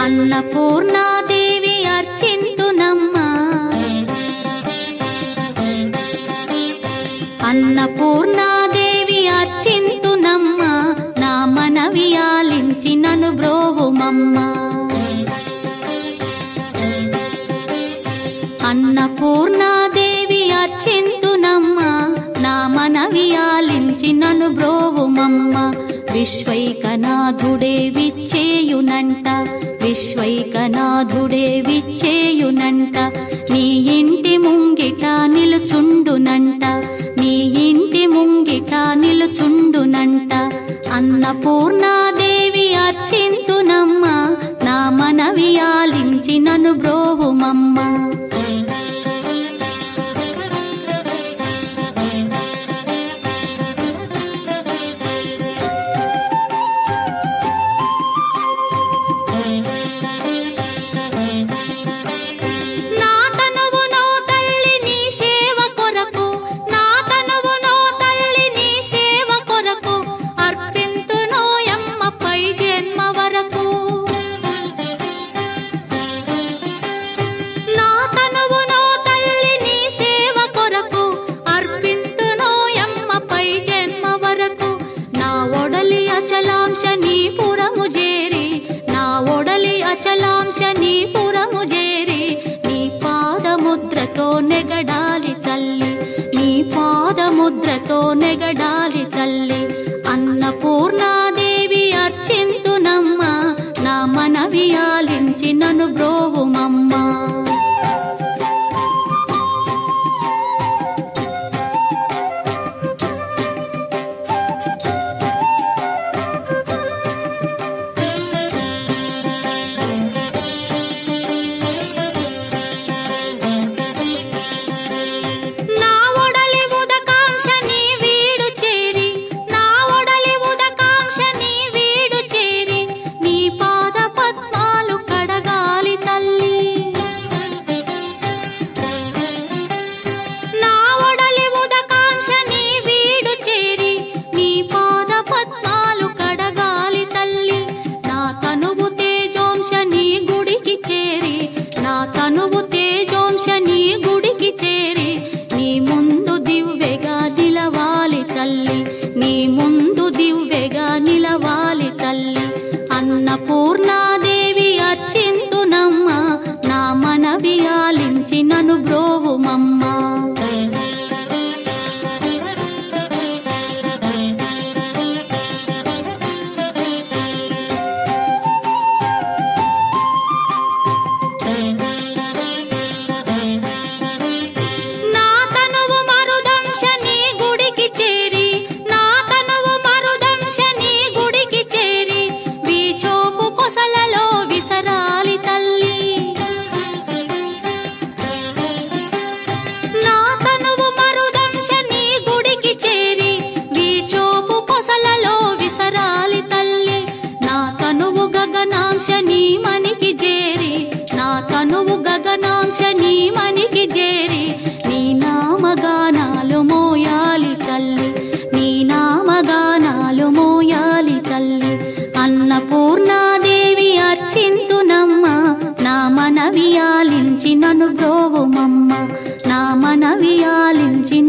అన్నపూర్ణాదేవి అర్చింతునమ్మా, అన్నపూర్ణాదేవి అర్చింతునమ్మా, నా మనవి ఆలించి నన్ను బ్రోవుమమ్మా. అన్నపూర్ణాదేవి అర్చింతునమ్మా, నా మనవి ఆలించి నన్ను బ్రోవుమమ్మా. విశ్వైకనాథుడే విచ్చేయునంట, విశ్వైకనాథుడే విచ్చేయునంట, నీ ఇంటి ముంగిట నిలుచుండునంట, నీ ఇంటి ముంగిట నిలుచుండునంట. అన్నపూర్ణాదేవి అర్చింతునమ్మా, నా మనవి ఆలించి నన్ను బ్రోవుమమ్మా. అచలాంశనీపురము చేరి నీ పాదముద్రతో నెగడాలి తల్లి, నీ పాదముద్రతో నెగడాలి తల్లి. అన్నపూర్ణాదేవి అర్చింతునమ్మా, నా మనవి ఆలించి నన్ను బ్రోవుమమ్మా. తనువు తేజోంశని గుడికి చేరి నీ ముందు దివ్వెగా నిలవాలి తల్లి, నీ ముందు దివ్వెగా నిలవాలి తల్లి. అన్నపూర్ణాదేవి అర్చింతునమ్మా, నా మనవి ఆలించి నన్ను బ్రోవుమమ్మా. గగనాంశని మనికి చేరి, నా తనువు గగనాంశని మనికి చేరి నీ నామగానాలు మోయాలి తల్లి, నీ నామగానాలు మోయాలి తల్లి. అన్నపూర్ణాదేవి అర్చింతునమ్మా, నా మనవి ఆలించి నన్ను బ్రోవుమమ్మా, నా మనవి ఆలించి